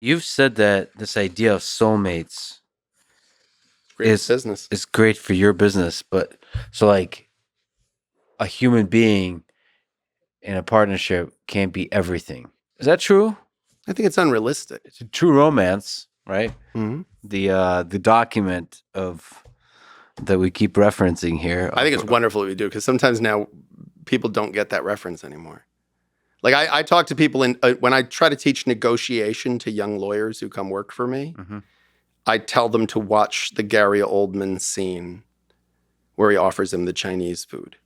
You've said that this idea of soulmates Great business. is great for your business, but so like a human being in a partnership can't be everything. Is that true? I think it's unrealistic. It's a true romance, right? Mm-hmm. The document of that we keep referencing here. I think it's wonderful that we do because sometimes now people don't get that reference anymore. Like I talk to people when I try to teach negotiation to young lawyers who come work for me, Mhm. I tell them to watch the Gary Oldman scene where he offers him the Chinese food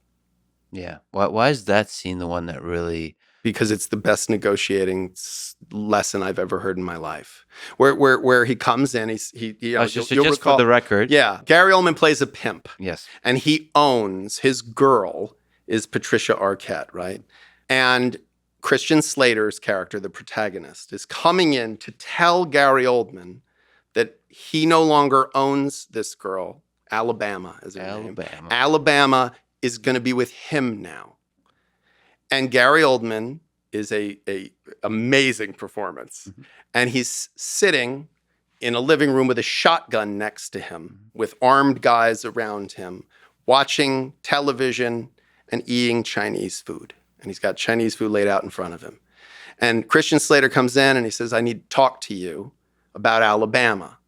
Yeah. Why is that scene the one that really? because it's the best negotiating lesson I've ever heard in my life. Where he comes in, Oh, just you'll just for recall, the record. yeah, Gary Oldman plays a pimp. Yes. And he owns his girl is Patricia Arquette, right? And Christian Slater's character, the protagonist, is coming in to tell Gary Oldman that he no longer owns this girl, Alabama is her name. Alabama is going to be with him now. And Gary Oldman is a amazing performance. Mhm. And he's sitting in a living room with a shotgun next to him, with armed guys around him, watching television and eating Chinese food. And he's got Chinese food laid out in front of him. And Christian Slater comes in and he says, I need to talk to you about Alabama.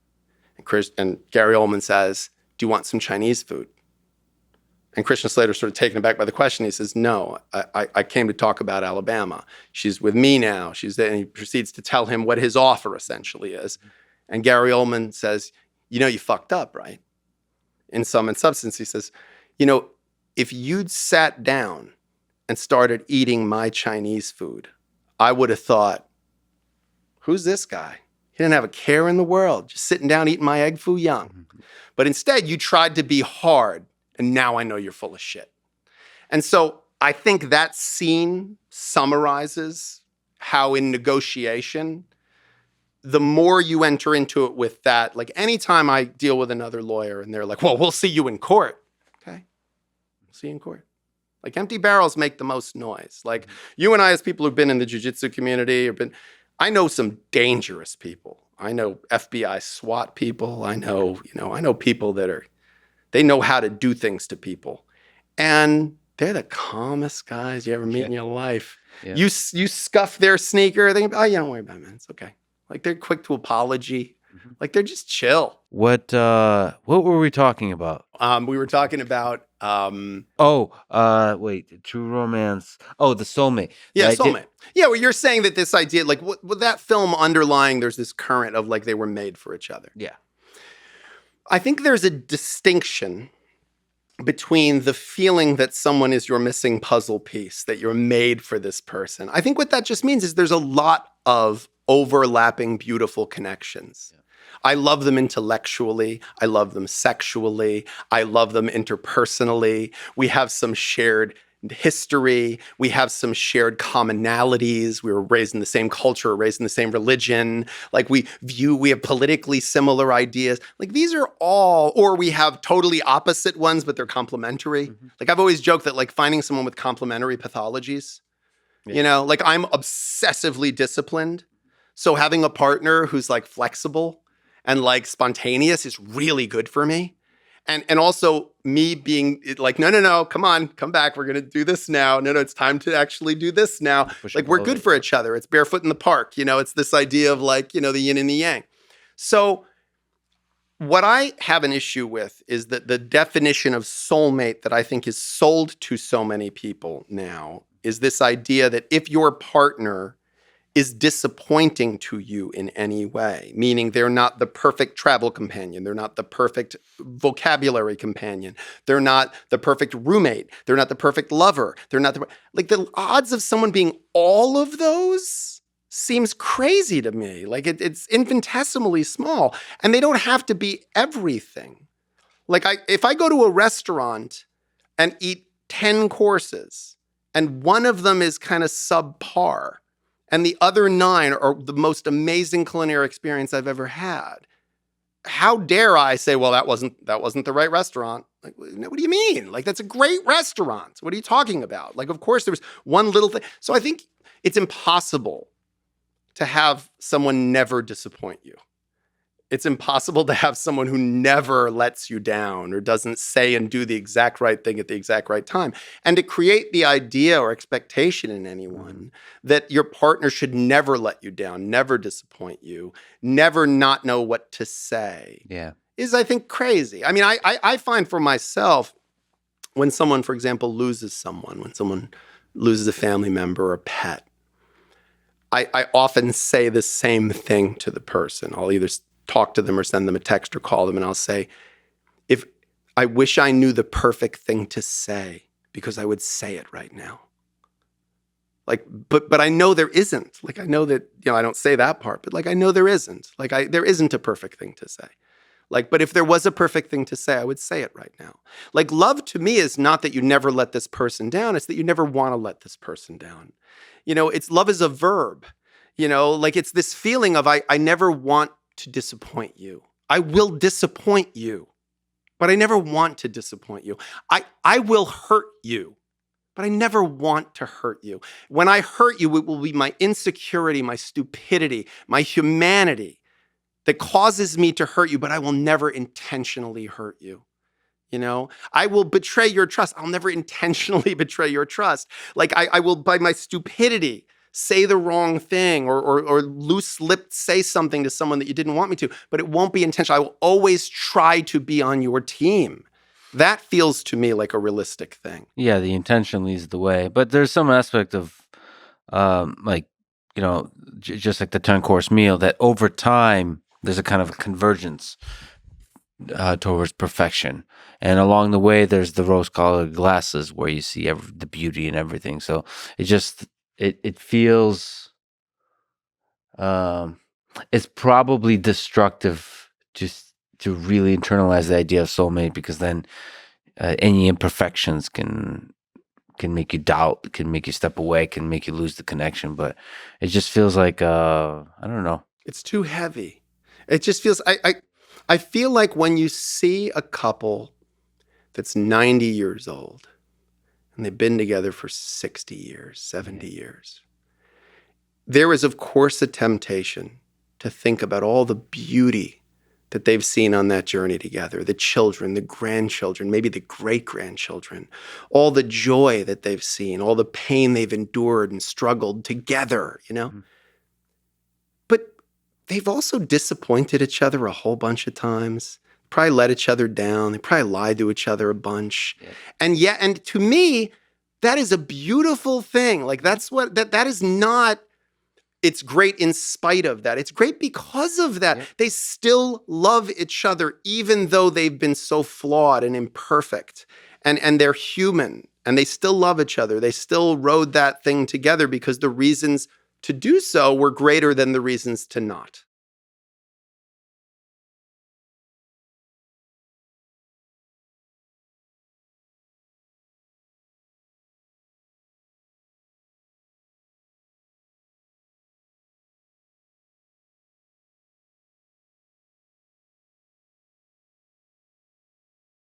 And Gary Oldman says, do you want some Chinese food? And Christian Slater's sort of taken aback by the question. He says, no, I came to talk about Alabama. She's with me now. She's there. And he proceeds to tell him what his offer essentially is. And Gary Oldman says, you know, you fucked up, right? In sum and substance, he says, you know, if you'd sat down and started eating my Chinese food, I would have thought, who's this guy? He didn't have a care in the world, just sitting down eating my egg foo young. Mm-hmm. But instead, you tried to be hard, and now I know you're full of shit. And so I think that scene summarizes how in negotiation, the more you enter into it with that, like anytime I deal with another lawyer and they're like, well, we'll see you in court. Okay, we'll see you in court. Like empty barrels make the most noise. Like you and I, as people who've been in the jiu-jitsu community, I know some dangerous people. I know FBI SWAT people. I know people they know how to do things to people. And they're the calmest guys you ever meet in your life. Yeah. You scuff their sneaker, they oh, yeah, don't worry about it, man. It's okay. Like they're quick to apology. Mm-hmm. Like they're just chill. What were we talking about? We were talking about wait, true romance. Oh, the soulmate. Yeah, soulmate. Yeah, well, you're saying that this idea, like with that film underlying, there's this current of like they were made for each other. Yeah. I think there's a distinction between the feeling that someone is your missing puzzle piece, that you're made for this person. I think what that just means is there's a lot of overlapping, beautiful connections. Yeah. I love them intellectually. I love them sexually. I love them interpersonally. We have some shared history. We have some shared commonalities. We were raised in the same culture, raised in the same religion. Like we have politically similar ideas. Like these are all, or we have totally opposite ones, but they're complementary. Mm-hmm. Like I've always joked that like finding someone with complementary pathologies, you know, like I'm obsessively disciplined. So having a partner who's like flexible and like spontaneous is really good for me. And also me being like, no, come on, come back. We're going to do this now. No, it's time to actually do this now. Like we're good for each other. It's barefoot in the park. You know, it's this idea of like, you know, the yin and the yang. So what I have an issue with is that the definition of soulmate that I think is sold to so many people now is this idea that if your partner is disappointing to you in any way, meaning they're not the perfect travel companion, they're not the perfect vocabulary companion, they're not the perfect roommate, they're not the perfect lover, they're not like the odds of someone being all of those seems crazy to me. Like it's infinitesimally small, and they don't have to be everything. Like if I go to a restaurant and eat 10 courses and one of them is kind of subpar, and the other 9 are the most amazing culinary experience I've ever had, how dare I say, well, that wasn't the right restaurant? Like, what do you mean? Like, that's a great restaurant. What are you talking about? Like, of course, there was one little thing. So I think it's impossible to have someone never disappoint you. It's impossible to have someone who never lets you down or doesn't say and do the exact right thing at the exact right time. And to create the idea or expectation in anyone that your partner should never let you down, never disappoint you, never not know what to say Yeah. is, I think, crazy. I mean, I find for myself, when someone, for example, loses someone, when someone loses a family member or a pet, I often say the same thing to the person. I'll either talk to them or send them a text or call them, and I'll say, if I wish I knew the perfect thing to say, because I would say it right now. Like, but I know there isn't. Like, I know that, I don't say that part, but like, I know there isn't. Like, there isn't a perfect thing to say. Like, but if there was a perfect thing to say, I would say it right now. Like, love to me is not that you never let this person down. It's that you never want to let this person down. It's love is a verb, like it's this feeling of, I never want to disappoint you. I will disappoint you, but I never want to disappoint you. I will hurt you, but I never want to hurt you. When I hurt you, it will be my insecurity, my stupidity, my humanity that causes me to hurt you, but I will never intentionally hurt you. I will betray your trust. I'll never intentionally betray your trust. Like I will, by my stupidity, say the wrong thing or loose-lipped say something to someone that you didn't want me to, but it won't be intentional. I will always try to be on your team. That feels to me like a realistic thing. Yeah, the intention leads the way. But there's some aspect of, like, just like the 10-course meal, that over time, there's a kind of a convergence towards perfection. And along the way, there's the rose-colored glasses where you see the beauty and everything. So it just, it feels, it's probably destructive just to really internalize the idea of soulmate, because then any imperfections can make you doubt, can make you step away, can make you lose the connection. But it just feels like, I don't know. It's too heavy. It just feels, I feel like when you see a couple that's 90 years old and they've been together for 60 years, 70 years, there is, of course, a temptation to think about all the beauty that they've seen on that journey together, the children, the grandchildren, maybe the great-grandchildren, all the joy that they've seen, all the pain they've endured and struggled together, Mm-hmm. But they've also disappointed each other a whole bunch of times, probably let each other down, they probably lied to each other a bunch. Yeah. And to me, that is a beautiful thing. Like that is not, it's great in spite of that. It's great because of that. Yeah. They still love each other, even though they've been so flawed and imperfect. And they're human, and they still love each other. They still rode that thing together because the reasons to do so were greater than the reasons to not.